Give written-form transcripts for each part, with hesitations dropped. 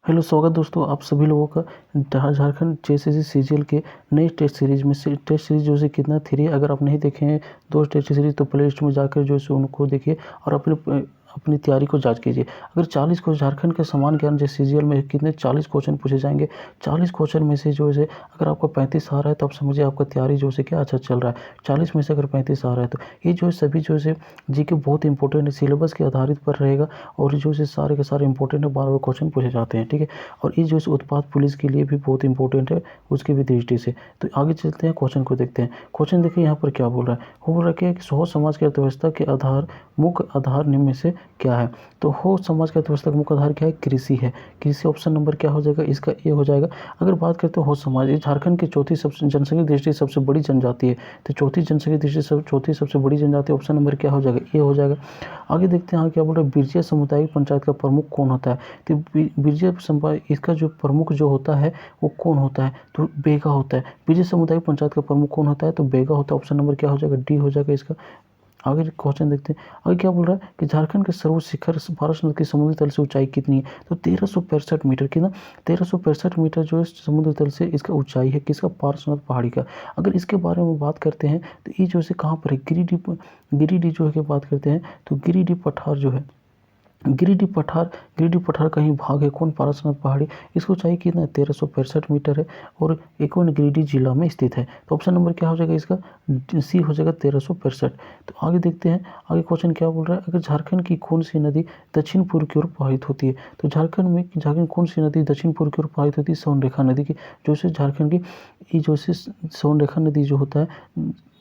Hello स्वागत दोस्तों आप सभी लोगों का झारखंड जेएसएससी सीजीएल के नई टेस्ट सीरीज में से टेस्ट सीरीज जो है कितना थ्री अगर आप नहीं देखे हैं दो टेस्ट सीरीज तो प्ले लिस्ट में जाकर जो है उनको देखिए और अपनी तैयारी को जांच कीजिए। अगर 40 को झारखंड के समान ज्ञान जैसे सीजीएल में कितने 40 क्वेश्चन पूछे जाएंगे। 40 क्वेश्चन में से जो है अगर आपका 35 आ रहा है तो आप समझिए आपका तैयारी जो है क्या अच्छा चल रहा है। 40 में से अगर 35 आ रहा है तो ये जो है सभी जो है जीके बहुत इंपॉर्टेंट है, सिलेबस के आधारित पर रहेगा और जो है सारे के सारे इंपॉर्टेंट है, बार-बार क्वेश्चन पूछे जाते हैं, ठीक है। और ये जो है उत्पाद पुलिस के लिए भी बहुत इंपॉर्टेंट है, उसकी भी दृष्टि से। तो आगे चलते हैं, क्वेश्चन को देखते हैं। क्वेश्चन देखिए यहाँ पर क्या बोल रहा है। वो बोल रहा है कि हो समाज की अर्थव्यवस्था के आधार मुख्य आधार निम्न में से क्या है। तो हो समाज की अर्थव्यवस्था का मुख्य आधार क्या है, कृषि है। कृषि ऑप्शन नंबर क्या हो जाएगा, इसका ए हो जाएगा। अगर बात करते हो समाज, ये झारखंड की चौथी सबसे जनसंख्या दृष्टि से सबसे बड़ी जनजाति है। तो चौथी जनसंख्या दृष्टि से चौथी सबसे बड़ी जनजाति, ऑप्शन नंबर क्या हो जाएगा, ए हो जाएगा। आगे देखते हैं क्या बोल रहा है। बिरजिया सामुदायिक पंचायत का प्रमुख कौन होता है। तो बिरजिया समुदाय इसका जो प्रमुख जो होता है वो कौन होता है, तो बेगा होता है। बिरजिया सामुदायिक पंचायत का प्रमुख कौन होता है, तो बेगा होता है। ऑप्शन नंबर क्या हो जाएगा, डी हो जाएगा इसका। आगे क्वेश्चन देखते हैं। आगे क्या बोल रहा है कि झारखंड के सर्वोच्च शिखर पारसनाथ की समुद्री तल से ऊंचाई कितनी है। तो 1365 मीटर की ना, 1365 मीटर जो है समुद्र तल से इसका ऊंचाई है किसका, पारसनाथ पहाड़ी का। अगर इसके बारे में बात करते हैं तो ये जो है कहाँ पर है, गिरिडीह जो है कि बात करते हैं तो गिरिडीह पठार जो है, गिरिडीह पठार का ही भाग है कौन, पारसनाथ पहाड़ी। इसकी ऊंचाई कितना है, 1365 मीटर है और एक गिरिडीह जिला में स्थित है। तो ऑप्शन नंबर क्या हो जाएगा इसका, सी हो जाएगा 1365। तो आगे देखते हैं, आगे क्वेश्चन क्या बोल रहा है। अगर झारखंड की कौन सी नदी दक्षिण पूर्व की ओर प्रवाहित होती है। तो झारखंड कौन सी नदी दक्षिण पूर्व की ओर प्रवाहित होती है, सोनरेखा नदी की। जो से झारखंड की ये जो से सोनरेखा नदी जो होता है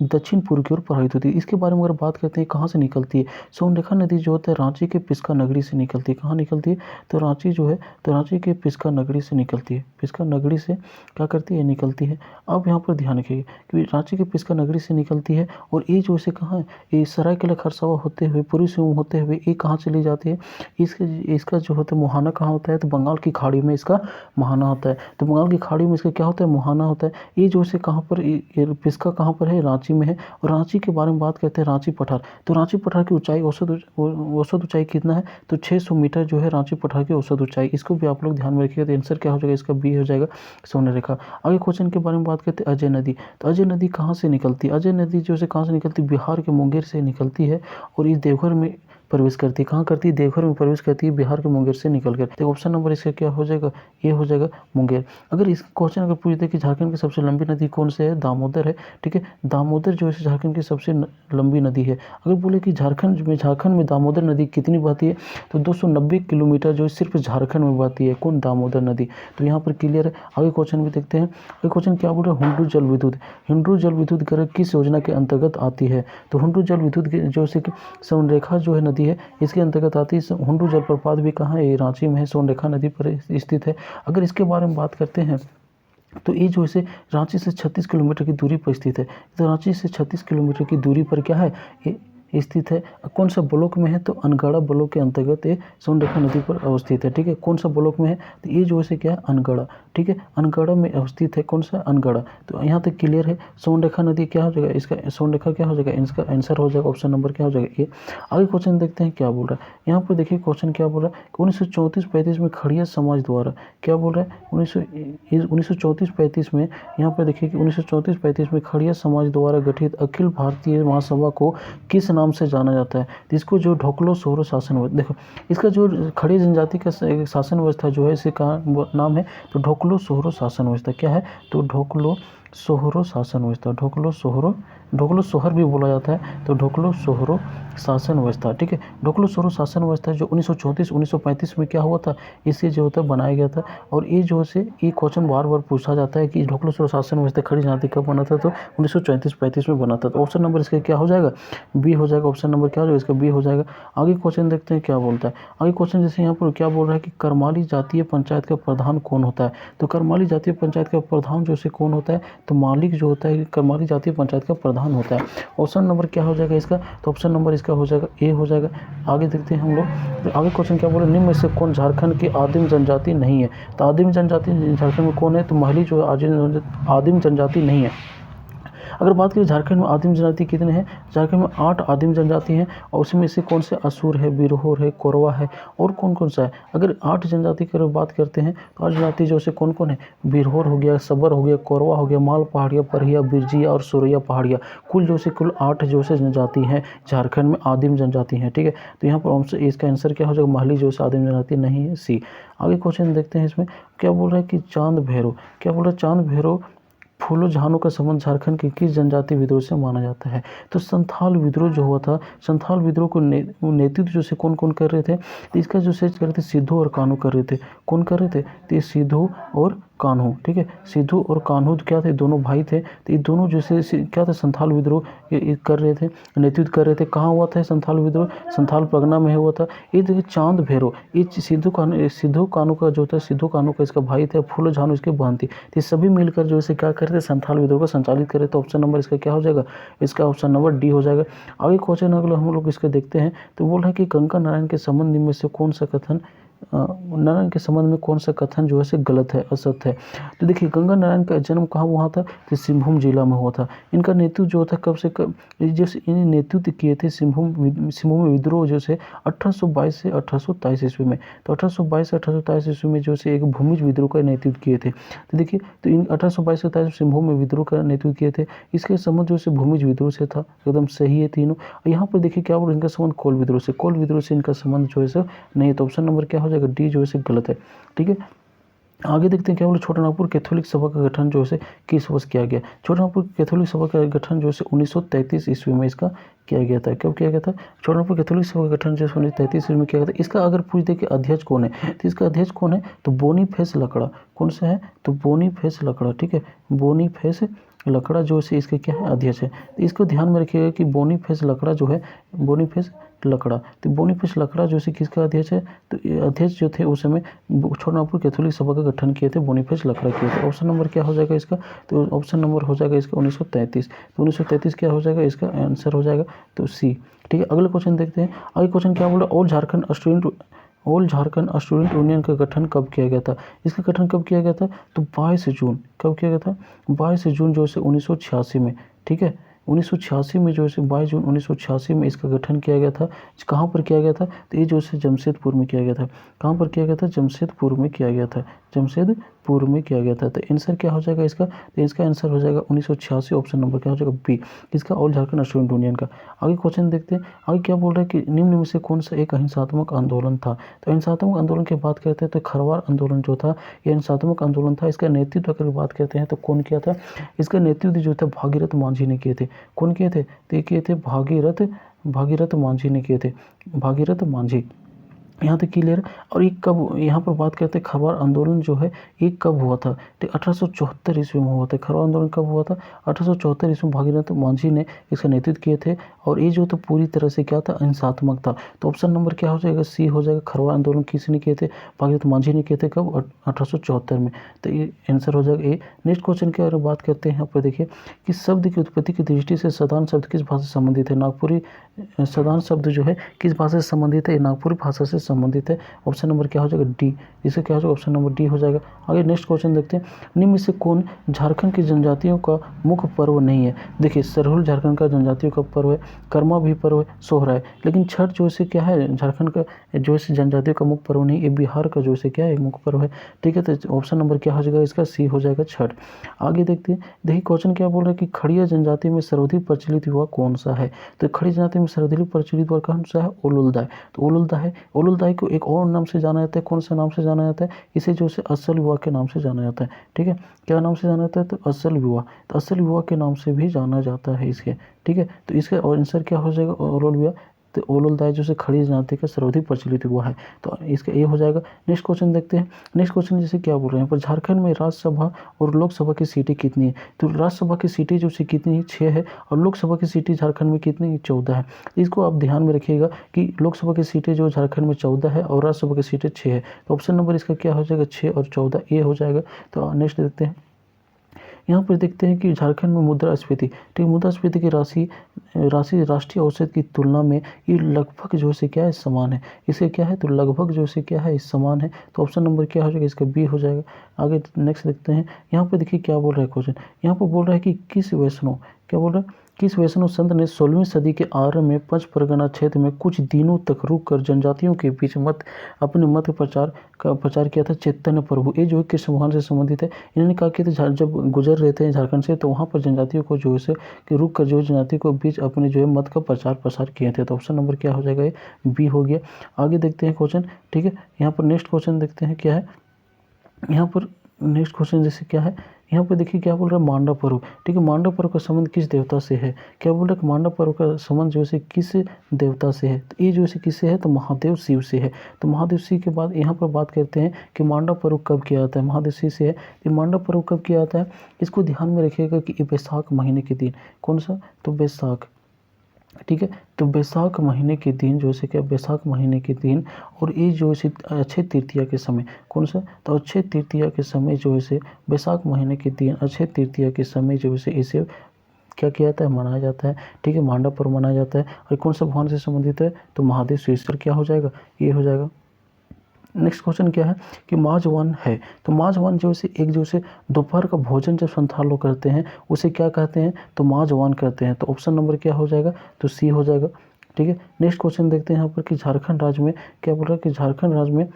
दक्षिण पूर्व की ओर प्रवाहित होती है। इसके बारे में अगर बात करते हैं कहाँ से निकलती है। सोनरेखा नदी जो होता है रांची के पिस्का नगरी से निकलती है। कहाँ निकलती है, तो रांची जो है तो रांची के पिस्का नगरी से निकलती है। पिस्का नगरी से क्या करती है, निकलती है। अब यहाँ पर ध्यान रखिए कि रांची के पिस्का नगरी से निकलती है और ये जो है कहाँ है, ये सरायकेला खरसावा होते हुए पूर्वी सिंहभूम होते हुए ये कहाँ चली जाती है। इसका जो होता है मुहाना कहाँ होता है, तो बंगाल की खाड़ी में इसका मुहाना होता है। तो बंगाल की खाड़ी में इसका क्या होता है, मुहाना होता है। ये जो है कहाँ पर, ये पिस्का कहाँ पर है, रांची में है। और रांची के बारे में बात करते हैं, रांची पठार। तो रांची पठार की ऊंचाई औसत ऊंचाई कितना है, तो 600 मीटर जो है रांची पठार की औसत ऊंचाई। इसको भी आप लोग ध्यान में रखिएगा। तो आंसर क्या हो जाएगा इसका, बी हो जाएगा, सोनरेखा। आगे क्वेश्चन के बारे में बात करते हैं, अजय नदी। तो अजय नदी कहाँ से निकलती है। अजय नदी जो है कहाँ से निकलती है, बिहार के मुंगेर से निकलती है और ये देवघर में प्रवेश करती है। कहाँ करती है, देवघर में प्रवेश करती है, बिहार के मुंगेर से निकलकर। तो ऑप्शन नंबर इसका क्या हो जाएगा, ये हो जाएगा मुंगेर। अगर इस क्वेश्चन अगर पूछ दे कि झारखंड की सबसे लंबी नदी कौन से है, दामोदर है, ठीक है। दामोदर जो है झारखंड की सबसे लंबी नदी है। अगर बोले कि झारखंड में दामोदर नदी कितनी बहती है, तो 290 किलोमीटर जो है सिर्फ झारखंड में बहती है कौन, दामोदर नदी। तो यहाँ पर क्लियर है। आगे क्वेश्चन भी देखते हैं। आगे क्वेश्चन क्या बोल रहा है, हुंडरू जल विद्युत। हुंडरू जल विद्युत गृह किस योजना के अंतर्गत आती है। तो हुंडरू जल विद्युत जो है सोनरेखा जो है नदी है इसके अंतर्गत आती है। हुंडरू जलप्रपात भी कहाँ है, ये रांची में है, सोनरेखा नदी पर स्थित है। अगर इसके बारे में बात करते हैं तो ये जो है रांची से 36 किलोमीटर की दूरी पर स्थित है। तो रांची से 36 किलोमीटर की दूरी पर क्या है, ये स्थित है। कौन सा ब्लॉक में है, तो अनगढ़ा ब्लॉक के अंतर्गत ये सोनरेखा नदी पर अवस्थित है, ठीक है। कौन सा ब्लॉक में है, तो ये जो है क्या है, अनगढ़ा, ठीक है। अनगढ़ा में अवस्थित है, कौन सा, अनगढ़ा। तो यहाँ तक क्लियर है। सोनरेखा नदी क्या हो जाएगा इसका, सोनरेखा क्या हो जाएगा, इसका आंसर हो जाएगा, ऑप्शन नंबर क्या हो जाएगा, ये। आगे क्वेश्चन देखते हैं क्या बोल रहा है। यहाँ पर देखिए क्वेश्चन क्या बोल रहा है, 1934-35 में खड़िया समाज द्वारा क्या बोल रहा है, 1934-35 में यहाँ पर देखिए कि 1934-35 में खड़िया समाज द्वारा गठित अखिल भारतीय महासभा को किस नाम से जाना जाता है। तो इसको जो ढोकलो सोहरो शासन व्यवस्था, देखो इसका जो खड़ी जनजाति का शासन व्यवस्था जो है इसका नाम है तो ढोकलो सोहरो शासन व्यवस्था। क्या है, तो ढोकलो सोहरो शासन व्यवस्था। ढोकलो सोहर भी बोला जाता है, तो ढोकलो सोहरो शासन व्यवस्था, ठीक है। ढोकलो सोहरो शासन व्यवस्था जो 1934-1935 में क्या हुआ था, इसे जो होता है बनाया गया था। और ये जो है ये क्वेश्चन बार बार पूछा जाता है कि ढोकलो सोहरो शासन व्यवस्था खड़ी जनजाति कब बना था, तो 1934-35 में बना था। तो ऑप्शन नंबर इसका क्या हो जाएगा, बी हो जाएगा। ऑप्शन नंबर क्या हो जाएगा इसका, बी हो जाएगा। आगे क्वेश्चन देखते हैं क्या बोलता है। आगे क्वेश्चन जैसे यहाँ पर क्या बोल रहा है कि करमाली जातीय पंचायत का प्रधान कौन होता है। तो करमाली जातीय पंचायत का प्रधान जो है कौन होता है, तो मालिक जो होता है करमाली जातीय पंचायत का प्रधान होता है। ऑप्शन नंबर क्या हो जाएगा इसका, तो ऑप्शन नंबर इसका हो जाएगा, ए हो जाएगा। आगे देखते हैं हम लोग। तो आगे क्वेश्चन क्या बोल रहे हैं, निम्न में से कौन झारखंड की आदिम जनजाति नहीं है। तो आदिम जनजाति झारखंड में कौन है, तो महली जो है आदिम जनजाति नहीं है। अगर बात करें झारखंड में आदिम जनजाति कितने हैं, झारखंड में 8 आदिम जनजाति हैं और उसमें से कौन से असुर है, बिरहोर है, कोरवा है और कौन कौन सा है। अगर 8 जनजाति की बात करते हैं तो 8 जनजाति जो से कौन कौन है, बिरहोर हो गया, सबर हो गया, कोरवा हो गया, माल पहाड़िया, परहिया, बिरजिया और सुरैया पहाड़िया, कुल 8 जो से जनजाति हैं झारखंड में आदिम जनजाति हैं। ठीक है, तो यहाँ पर इसका आंसर क्या हो जाएगा, माहली जो से आदिम जनजाति नहीं है, सी। आगे क्वेश्चन देखते हैं, इसमें क्या बोल रहा है कि चांद भैरव, क्या बोल रहा है, चांद भैरव फूलो झानो का संबंध झारखंड के किस जनजाति विद्रोह से माना जाता है। तो संथाल विद्रोह जो हुआ था, संथाल विद्रोह को नेतृत्व जो से कौन कौन कर रहे थे, तो इसका जो से कर रहे थे सिद्धू और कान्हू कर रहे थे। कौन कर रहे थे, तो ये सिद्धू और कान्हू। ठीक है, सिद्धू और कान्हू क्या थे, दोनों भाई थे। तो ये दोनों जैसे क्या थे, संथाल विद्रोह ये कर रहे थे, नेतृत्व कर रहे थे। कहाँ हुआ था संथाल विद्रोह, संथाल परगना में हुआ था। ये देखिए चांद भैरव, ये सिद्धू कान्हू का जो था, सिद्धू कान्हू का इसका भाई थे, फूलो झानो इसके बहन थी। तो ये सभी मिलकर जो है क्या कर रहे थे, संथाल विद्रोह को संचालित कर रहे थे। ऑप्शन नंबर इसका क्या हो जाएगा, इसका ऑप्शन नंबर डी हो जाएगा। आगे क्वेश्चन अगला हम लोग इसके देखते हैं। तो बोल रहा है कि गंगा नारायण के संबंध में से कौन सा कथन, नारायण के संबंध में कौन सा कथन जो है गलत है, असत्य है। तो देखिए गंगा नारायण का जन्म कहाँ हुआ था, तो सिंहभूम जिला में हुआ था। इनका नेतृत्व जो था कब से कब, जैसे इन्हें नेतृत्व किए थे सिंहभूम विद्रोह जो से 1822 से 1823 ईस्वी में। तो 1822 से 1823 ईस्वी में जो से एक भूमिज विद्रोह का नेतृत्व किए थे। तो देखिए, तो इन 1822 से 23 सिंहभूम में विद्रोह का नेतृत्व किए थे। इसके संबंध जो से भूमिज विद्रोह से था, एकदम सही है तीनों। और यहाँ पर देखिए क्या बोल, इनका संबंध कोल विद्रोह से, कोल विद्रोह से इनका संबंध जो है नहीं है। तो ऑप्शन नंबर क्या हो जाएगा, डी जो है गलत है। ठीक है, आगे देखते हैं क्या बोले, छोटानागपुर कैथोलिक सभा का गठन जो है किस वर्ष किया गया। छोटानागपुर कैथोलिक सभा का गठन जो है 1933 ईस्वी में इसका किया गया था। कब किया गया था, छोटानागपुर कैथोलिक सभा का गठन जो 1933 ईस्वी में किया गया था। इसका अगर पूछ दे कि अध्यक्ष कौन है, तो इसका अध्यक्ष कौन है, तो बोनीफेस लकड़ा। कौन सा है, तो बोनीफेस लकड़ा। ठीक है, बोनीफेस लकड़ा जो है इसके क्या है, अध्यक्ष है। तो इसको ध्यान में रखिएगा कि बोनीफेस लकड़ा जो है, बोनीफेस लकड़ा, तो बोनीफेस लकड़ा जो है किसका अध्यक्ष है, तो अध्यक्ष जो थे उस समय छोटानागपुर कैथोलिक सभा का गठन किए थे, बोनीफेस लकड़ा किए थे। ऑप्शन नंबर क्या हो जाएगा इसका, तो ऑप्शन नंबर हो जाएगा इसका 1933। तो 1933 क्या हो जाएगा, इसका आंसर हो जाएगा तो सी। ठीक है, अगला क्वेश्चन देखते हैं। आगे क्वेश्चन क्या बोला, ऑल झारखंड स्टूडेंट यूनियन का गठन कब किया गया था। इसका गठन कब किया गया था, तो 22 जून, कब किया गया था, 22 जून जो है 1986 में। ठीक है, 1986 में जो है 22 जून 1986 में इसका गठन किया गया था। कहाँ पर किया गया था, तो ये जो है जमशेदपुर में किया गया था। कहाँ पर किया गया था, जमशेदपुर में किया गया था, जमशेदपुर में किया गया था। तो आंसर क्या हो जाएगा इसका, तो इसका आंसर हो जाएगा 1986। ऑप्शन नंबर क्या हो जाएगा, बी, इसका ऑल झारखंड स्टूडेंट यूनियन का। आगे क्वेश्चन देखते हैं। आगे क्या बोल रहा है कि निम्न में से कौन सा एक अहिंसात्मक आंदोलन था। तो अहिंसात्मक आंदोलन की बात करते हैं तो खरवार आंदोलन जो था ये अहिंसात्मक आंदोलन था। इसका नेतृत्व अगर बात करते हैं तो कौन किया था, इसका नेतृत्व जो था भागीरथ मांझी ने किए थे। कौन किए थे, तो ये किए थे भागीरथ मांझी ने किए थे, भागीरथ मांझी। यहाँ तक क्लियर। और ये कब, यहाँ पर बात करते हैं खरवार आंदोलन जो है ये कब हुआ था, तो 1874 ईस्वी में हुआ था। खरवार आंदोलन कब हुआ था, 1874 ईस्वी में भागीरथ मांझी ने इसका नेतृत्व किए थे। और ये जो तो पूरी तरह से क्या था, अहिंसात्मक था। तो ऑप्शन नंबर क्या हो जाएगा, सी हो जाएगा। खरवार आंदोलन किसने किए थे, भागीरथ मांझी ने किए थे। कब, 1874 में। तो ये आंसर हो जाएगा ए। नेक्स्ट क्वेश्चन की अगर बात करते हैं यहाँ पर देखिए कि शब्द की उत्पत्ति की दृष्टि से सदान शब्द किस भाषा से संबंधित है। नागपुरी सदान शब्द जो है किस भाषा से संबंधित है, नागपुरी भाषा से संबंधित है। ऑप्शन नंबर क्या हो जाएगा, डी, इसका क्या हो जाएगा, ऑप्शन नंबर डी हो जाएगा। आगे नेक्स्ट क्वेश्चन देखते हैं। निम्न में से कौन झारखंड की जनजातियों का मुख्य पर्व नहीं है। देखिए सरहुल झारखंड का जनजातियों का पर्व है, कर्मा भी पर्व है, सोहरा है। लेकिन छठ जो है क्या है, झारखंड का जो है जनजातियों का मुख्य पर्व नहीं, ये बिहार का जो है क्या है, मुख्य पर्व है। ठीक है, तो ऑप्शन नंबर क्या हो जाएगा इसका, सी हो जाएगा, छठ। आगे देखते हैं। देखिए क्वेश्चन क्या बोल रहा है कि खड़िया जनजाति में सर्वाधिक प्रचलित विवाह कौन सा है। तो खड़ी जनजाति में सर्वाधिक प्रचलित विवाह कौन सा है, ओलुलदाय। तो ओलुलदाय, ओलुलदाय को एक और नाम से जाना जाता है। कौन सा नाम से जाना जाता है, इसे जो है असल विवाह के नाम से जाना जाता है। ठीक है, क्या नाम से जाना जाता है, तो असल विवाह। तो असल विवाह के नाम से भी जाना जाता है इसके। ठीक है, तो इसका आंसर क्या हो जाएगा, ओलुल विवाह। तो ओलुलदाय जो से खड़ी जनजाति का सर्वाधिक प्रचलित हुआ है, तो इसका ये हो जाएगा। नेक्स्ट क्वेश्चन देखते हैं। नेक्स्ट क्वेश्चन जैसे क्या बोल रहे हैं पर झारखंड में राज्यसभा और लोकसभा की सीटें कितनी है। तो राज्यसभा की सीटें जो से कितनी है, 6 है। और लोकसभा की सीटें झारखंड में कितनी है, 14 है। इसको आप ध्यान में रखिएगा कि लोकसभा की सीटें जो झारखंड में 14 है और राज्यसभा की सीटें 6 है। तो ऑप्शन नंबर इसका क्या हो जाएगा, 6 और 14, ये हो जाएगा। तो नेक्स्ट देखते हैं। यहाँ पर देखते हैं कि झारखंड में मुद्रास्फीति, ठीक, मुद्रास्फीति की राशि राशि राष्ट्रीय औसत की तुलना में ये लगभग जो है क्या है, समान है। इसे क्या है, तो लगभग जो है क्या है, समान है। तो ऑप्शन नंबर क्या हो जाएगा, इसका बी हो जाएगा। आगे नेक्स्ट देखते हैं, यहाँ पर देखिए क्या बोल रहा है क्वेश्चन। यहाँ पर बोल रहा है कि किस वैष्णव, क्या बोल रहा है, किस वैष्णव संत ने 16वीं सदी के आरंभ में पंच परगना क्षेत्र में कुछ दिनों तक रुककर जनजातियों के बीच अपने मत प्रचार किया था। चैतन्य प्रभु, ये जो है कृष्ण भगवान से संबंधित है। इन्होंने कहा कि जब गुजर रहे थे झारखंड से, तो वहाँ पर जनजातियों को जो है कि रुक कर जो जनजातियों को बीच अपने जो है मत का प्रचार प्रसार किए थे। तो ऑप्शन नंबर क्या हो जाएगा, ये बी हो गया। आगे देखते हैं क्वेश्चन, ठीक है। यहाँ पर नेक्स्ट क्वेश्चन देखते हैं क्या है। यहाँ पर नेक्स्ट क्वेश्चन जैसे क्या है, यहाँ पर देखिए क्या बोल रहा है, मांडा पर्व, ठीक है। मांडा पर्व का संबंध किस देवता से है, क्या बोल रहा है कि मांडा पर्व का संबंध जो है किस देवता से है। तो ये जो है किससे है, तो महादेव शिव से है। तो महादेव शिव के बाद यहाँ पर बात करते हैं कि मांडा पर्व कब किया जाता है, महादेव शिव से है। ये मांडा पर्व कब किया जाता है, इसको ध्यान में रखिएगा कि ये बैसाख महीने के दिन, कौन सा, तो बैसाख, ठीक है। तो बैसाख महीने के दिन जो है क्या, बैसाख महीने के दिन, और ये जो है अक्षय तृतीया के समय, कौन सा, तो अक्षय तृतीया के समय जो है बैसाख महीने के दिन अक्षय तृतीया के समय जो है इसे क्या किया जाता है, मनाया जाता है, ठीक है। मांडा पर्व मनाया जाता है। और कौन सा भगवान से संबंधित है, तो महादेव श्वेश्वर क्या हो जाएगा, ये हो जाएगा। नेक्स्ट क्वेश्चन क्या है कि माजवान है, तो माजवान जो है एक जो है दोपहर का भोजन जब संथाल लोग करते हैं उसे क्या कहते हैं, तो माजवान करते हैं। तो ऑप्शन नंबर क्या हो जाएगा, तो सी हो जाएगा, ठीक है। नेक्स्ट क्वेश्चन देखते हैं यहाँ पर कि झारखंड राज्य में क्या बोल रहा है कि झारखंड राज्य में,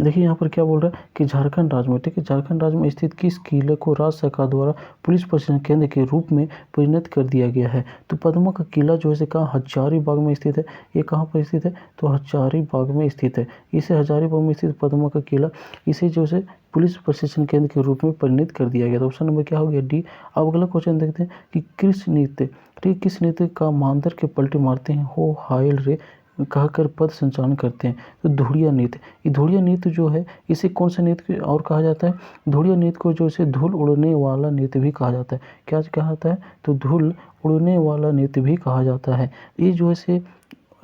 देखिए यहाँ पर क्या बोल रहा है कि झारखंड राज्य में, ठीक है, झारखंड राज्य में स्थित किस किले को राज्य सरकार द्वारा पुलिस प्रशिक्षण केंद्र के रूप में परिणत कर दिया गया है। तो पद्मा का किला जो है कहाँ, हजारीबाग में स्थित है। ये कहाँ पर स्थित है, तो हजारीबाग में स्थित है। इसे हजारीबाग में स्थित पद्मा का किला, इसे जो है पुलिस प्रशिक्षण केंद्र के रूप में परिणत कर दिया गया। तो ऑप्शन नंबर क्या हो गया, डी। अब अगला क्वेश्चन देखते हैं कि किस नृत्य, ठीक, किस नृत्य का मांदर के पलटे मारते हैं हो हायल रे कहकर पद संचालन करते हैं। तो धुड़िया नृत्य, ये धुड़िया नृत्य जो है इसे कौन सा नृत्य और कहा जाता है, धुड़िया नृत्य को जो है धूल उड़ने वाला नृत्य भी कहा जाता है। क्या कहा जाता है, तो धूल उड़ने वाला नृत्य भी कहा जाता है। ये जो है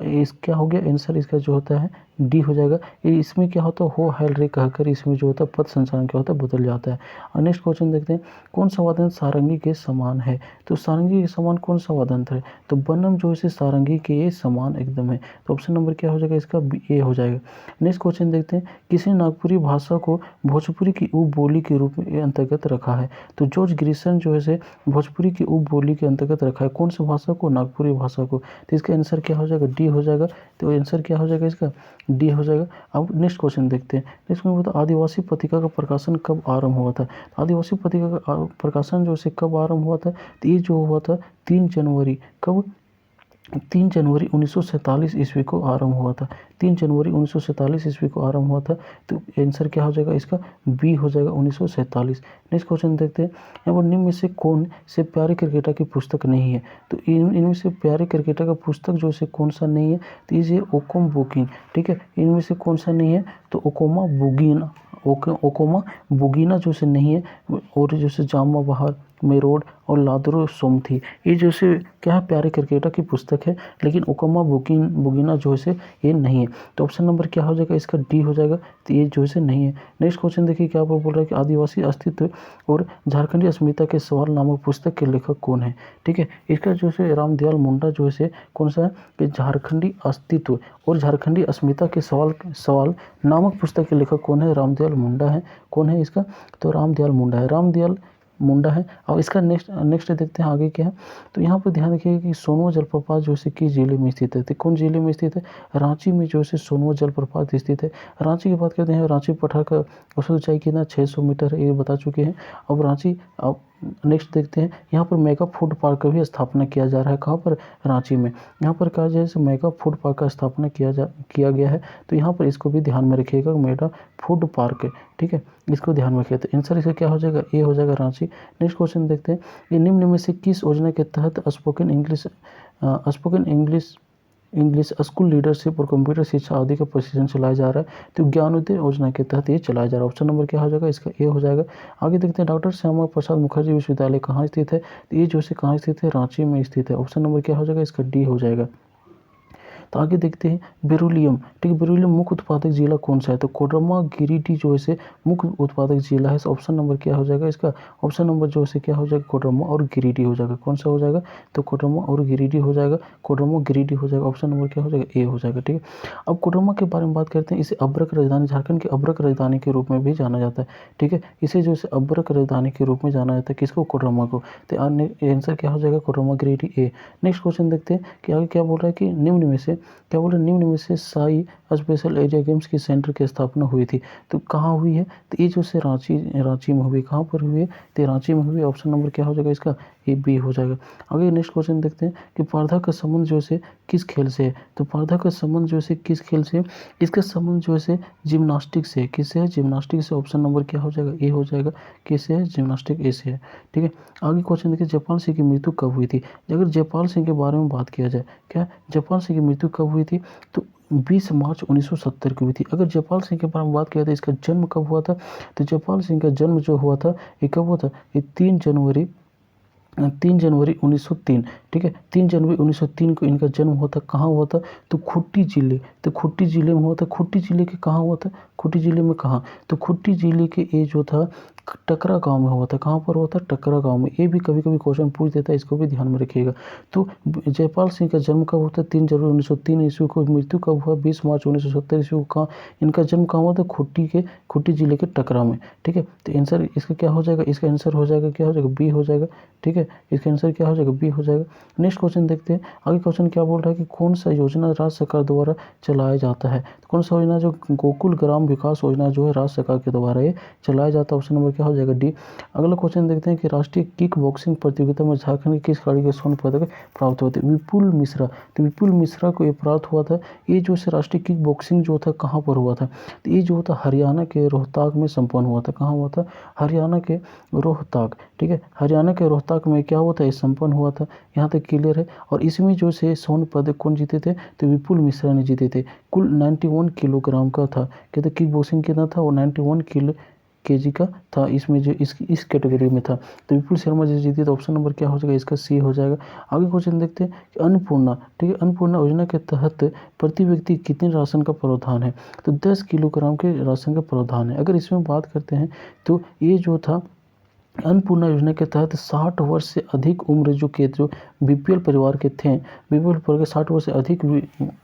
इस क्या हो गया, आंसर इसका जो होता है डी हो जाएगा। ये इसमें क्या होता है, हो हायल रे कहकर इसमें जो होता है पद संचालन क्या होता है, बदल जाता है। और नेक्स्ट क्वेश्चन देखते हैं, कौन सा वाद्यंत्र सारंगी के समान है। तो सारंगी के समान कौन सा वाद्यंत्र है, तो बनम जो है सारंगी के ये समान एकदम है। तो ऑप्शन नंबर क्या हो जाएगा, इसका ए हो जाएगा। नेक्स्ट क्वेश्चन देखते हैं, किसी नागपुरी भाषा को भोजपुरी की उप बोली के रूप में अंतर्गत रखा है। तो जॉर्ज ग्रिसन जो है भोजपुरी की उप बोली के अंतर्गत रखा है। कौन सी भाषा को, नागपुरी भाषा को। तो इसका आंसर क्या हो जाएगा, डी हो जाएगा। तो आंसर क्या हो जाएगा, इसका डी हो जाएगा। अब नेक्स्ट क्वेश्चन देखते हैं। नेक्स्ट में बता, आदिवासी पत्रिका का प्रकाशन कब आरंभ हुआ था। आदिवासी पत्रिका का प्रकाशन जो है कब आरंभ हुआ था, तो ये जो हुआ था 3 जनवरी, कब, 3 जनवरी 1947 ईस्वी को आरंभ हुआ था। 3 जनवरी 1947 ईस्वी को आरंभ हुआ था। तो आंसर क्या हो जाएगा, इसका बी हो जाएगा, 1947। नेक्स्ट क्वेश्चन देखते हैं, यहाँ पर निम्न में से कौन से प्यारे क्रिकेटर की पुस्तक नहीं है। तो इनमें से प्यारे क्रिकेटर का पुस्तक जो है कौन सा नहीं है, तो ये ओकोम बुगिन, ठीक है। इनमें से कौन सा नहीं है, तो ओकोमा बुगिना, ओकोमा बुगिना जो से नहीं है। और जो से जामा बहार मेरोड और लादरो सोमथी, ये जो से क्या है, प्यारे क्रिकेटर की पुस्तक है। लेकिन ओकोमा बुगिना जो है ये नहीं है। तो ऑप्शन नंबर क्या हो जाएगा, इसका डी हो जाएगा। तो ये जो है नहीं है। नेक्स्ट क्वेश्चन देखिए क्या बोल रहा है कि आदिवासी अस्तित्व और झारखंडी अस्मिता के सवाल नामक पुस्तक के लेखक कौन है, ठीक है। इसका जो है रामदयाल मुंडा जो है कौन सा है, कि झारखंडी अस्तित्व और झारखंडी अस्मिता के सवाल नामक पुस्तक के लेखक कौन है, रामदयाल मुंडा है। कौन है इसका, तो रामदयाल मुंडा है, रामदयाल मुंडा है। और इसका नेक्स्ट देखते हैं आगे क्या है। तो यहाँ पर ध्यान रखिएगा कि सोनवा जलप्रपात जो है किस जिले में स्थित है। तो कौन जिले में स्थित है, रांची में जो है सोनवा जलप्रपात स्थित है। रांची की बात करते हैं, रांची पठार का औसत ऊंचाई कितना, 600 मीटर है, ये बता चुके हैं। अब रांची, अब नेक्स्ट देखते हैं, यहाँ पर मेगा फूड पार्क का भी स्थापना किया जा रहा है। कहाँ पर, रांची में। यहाँ पर कहा जाए से मेगा फूड पार्क का स्थापना किया गया है। तो यहाँ पर इसको भी ध्यान में रखिएगा, मेगा फूड पार्क है, ठीक है, इसको ध्यान में रखिए। तो आंसर इसका क्या हो जाएगा, ए हो जाएगा, रांची। नेक्स्ट क्वेश्चन देखते हैं, ये निम्न में से किस योजना के तहत स्पोकन इंग्लिश स्कूल लीडरशिप और कंप्यूटर शिक्षा आदि का प्रशिक्षण चलाया जा रहा है। तो ज्ञानोदय योजना के तहत ये चलाया जा रहा है। ऑप्शन नंबर क्या हो जाएगा, इसका ए हो जाएगा। आगे देखते हैं, डॉक्टर श्यामा प्रसाद मुखर्जी विश्वविद्यालय कहाँ स्थित है। तो ये जो है कहाँ स्थित है, रांची में स्थित है। ऑप्शन नंबर क्या हो जाएगा, इसका डी हो जाएगा। तो आगे देखते हैं बेरिलियम, ठीक है, बेरिलियम मुख्य उत्पादक जिला कौन सा है, तो कोडरमा गिरिडीह जो है मुख्य उत्पादक जिला है। ऑप्शन नंबर क्या हो जाएगा इसका, ऑप्शन नंबर जो है क्या हो जाएगा, कोडरमा और गिरिडीह हो जाएगा। कौन सा हो जाएगा, तो कोडरमा और गिरिडीह हो जाएगा, कोडरमा गिरिडीह हो जाएगा। ऑप्शन नंबर क्या हो जाएगा, ए हो जाएगा, ठीक है। अब कोडरमा के बारे में बात करते हैं। इसे अब्रक राजधानी, झारखंड की अब्रक राजधानी के रूप में भी जाना जाता है, ठीक है। इसे जो है अब्रक राजधानी के रूप में जाना जाता है, किसको, कोडरमा को। तो आंसर क्या हो जाएगा, कोडरमा गिरिडीह ए। नेक्स्ट क्वेश्चन देखते हैं कि आगे क्या बोल रहा है कि निम्न में से, क्या बोल रहे हैं, निम्न में से साई स्पेशल एरिया गेम्स की सेंटर की स्थापना हुई थी, तो कहाँ हुई है, तो ये जो से रांची में हुई। कहाँ पर हुई है, तो रांची में हुई। ऑप्शन नंबर क्या हो जाएगा इसका, ये बी हो जाएगा। आगे नेक्स्ट क्वेश्चन देखते हैं कि पारधा का संबंध जो है किस खेल से है, तो पारधा का संबंध जो है किस खेल से, इसका संबंध जो है जिम्नास्टिक से है। किससे है, जिम्नास्टिक से। ऑप्शन नंबर क्या हो जाएगा, ए हो जाएगा। किससे है, जिम्नास्टिक, ए से है, ठीक है। आगे क्वेश्चन देखिए, जयपाल सिंह की मृत्यु कब हुई थी। अगर जयपाल सिंह के बारे में बात किया जाए, क्या जयपाल सिंह की मृत्यु कब हुई थी, तो 20 मार्च 1970 को हुई थी। अगर जयपाल सिंह के बारे में बात किया था, इसका जन्म कब हुआ था, तो जयपाल सिंह का जन्म जो हुआ था ये कब हुआ था, ये 3 जनवरी 1903, ठीक है। 3 जनवरी 1903 को इनका जन्म हुआ था। कहाँ हुआ था, तो खूंटी जिले, तो खूंटी जिले में हुआ था। खूंटी जिले के कहाँ हुआ था, खूंटी जिले में कहाँ, तो खूंटी जिले के ये जो था टकरा गांव में हुआ था। कहाँ पर हुआ था, टकरा गांव में। ये भी कभी कभी क्वेश्चन पूछ देता है, इसको भी ध्यान में रखिएगा। तो जयपाल सिंह का जन्म कब होता है, 3 जनवरी 1903 ईस्वी को। मृत्यु कब हुआ, 20 मार्च 1970 ईस्वी को। कहाँ इनका जन्म कहाँ हुआ था, खूंटी जिले के टकरा में, ठीक है। तो आंसर इसका क्या हो जाएगा, इसका आंसर हो जाएगा, क्या हो जाएगा, बी हो जाएगा, ठीक है। इसका आंसर क्या हो जाएगा, बी हो जाएगा। नेक्स्ट क्वेश्चन देखते हैं। आगे क्वेश्चन क्या बोल रहा है कि कौन सा योजना राज्य सरकार द्वारा चलाया जाता है, तो कौन सा योजना, जो गोकुल ग्राम विकास योजना जो है राज्य सरकार के द्वारा ये चलाया जाता है। ऑप्शन नंबर क्या हो जाएगा, डी। अगला क्वेश्चन देखते हैं कि राष्ट्रीय किक बॉक्सिंग प्रतियोगिता में झारखंड के किस खिलाड़ी को स्वर्ण पदक प्राप्त हुए थे, विपुल मिश्रा। तो विपुल मिश्रा को ये प्राप्त हुआ था। ये जो है राष्ट्रीय किक बॉक्सिंग जो था कहाँ पर हुआ था, तो ये जो था हरियाणा के रोहतक में संपन्न हुआ था। कहाँ हुआ था, हरियाणा के रोहतक, ठीक है। हरियाणा के रोहतक में क्या हुआ था, ये संपन्न हुआ था। यहाँ तक क्लियर है। और इसमें जो से स्वर्ण पदक कौन जीते थे, तो विपुल मिश्रा ने जीते थे। कुल 91 किलोग्राम का था, कहते किक बॉक्सिंग कितना था, वो 91 केजी का था। इसमें जो इस कैटेगरी में था, तो विपुल शर्मा जी जीती। तो ऑप्शन नंबर क्या हो जाएगा, इसका सी हो जाएगा। आगे क्वेश्चन देखते हैं कि अन्नपूर्णा, ठीक है, अन्नपूर्णा योजना के तहत प्रति व्यक्ति कितने राशन का प्रावधान है, तो 10 किलोग्राम के राशन का प्रावधान है। अगर इसमें बात करते हैं तो ये जो था अन्नपूर्णा योजना के तहत 60 वर्ष से अधिक उम्र जो बीपीएल परिवार के थे, बीपीएल परिवार के 60 वर्ष से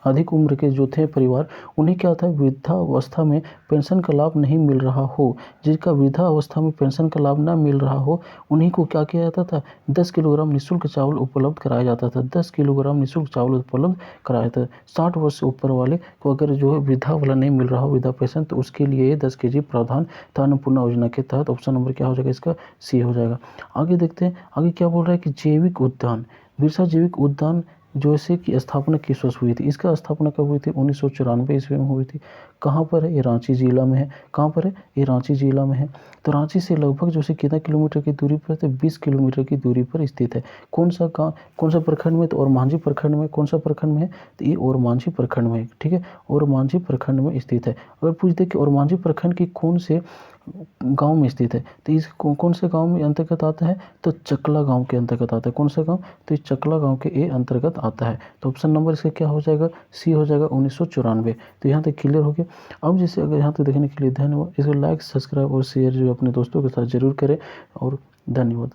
अधिक उम्र के जो थे परिवार, उन्हें क्या था, वृद्धावस्था में पेंशन का लाभ नहीं मिल रहा हो, जिसका वृद्धावस्था में पेंशन का लाभ ना मिल रहा हो, उन्हीं को क्या किया जाता था, 10 किलोग्राम निःशुल्क चावल उपलब्ध कराया जाता था। 10 किलोग्राम निःशुल्क चावल उपलब्ध कराया जाता था। 60 वर्ष से ऊपर वाले को अगर जो है वृद्धा वाला नहीं मिल रहा हो, वृद्धा पेंशन, तो उसके लिए ये 10 केजी प्रावधान था अन्नपूर्णा योजना के तहत। ऑप्शन नंबर क्या हो जाएगा, इसका सी हो जाएगा। आगे देखते हैं, आगे क्या बोल रहा है कि जैविक उद्यान, बिरसा जैविक उद्यान जो से की स्थापना किस वर्ष हुई थी, इसका स्थापना कब हुई थी, 1994 ईस्वी में हुई थी। कहाँ पर है, ये रांची जिला में है। कहाँ पर है, ये रांची जिला में है। तो रांची से लगभग जो से कितना किलोमीटर की दूरी पर, तो 20 किलोमीटर की दूरी पर स्थित है। कौन सा गाँव, कौन सा प्रखंड में, तो ओरमांझी प्रखंड में। कौन सा प्रखंड में है, तो ये ओरमांझी प्रखंड में है, ठीक है, ओरमांझी प्रखंड में स्थित है। अगर पूछ दे कि ओरमांझी प्रखंड की कौन से गांव में स्थित है, तो इस कौन से गांव में अंतर्गत आता है, तो चकला गांव के अंतर्गत आता है। कौन सा गांव, तो इस चकला गांव के ये अंतर्गत आता है। तो ऑप्शन नंबर इसका क्या हो जाएगा, सी हो जाएगा, 1994। तो यहाँ तक क्लियर हो गया। अब जैसे अगर यहाँ तक देखने के लिए धन्यवाद। इसको लाइक, सब्सक्राइब और शेयर जो अपने दोस्तों के साथ जरूर करें, और धन्यवाद।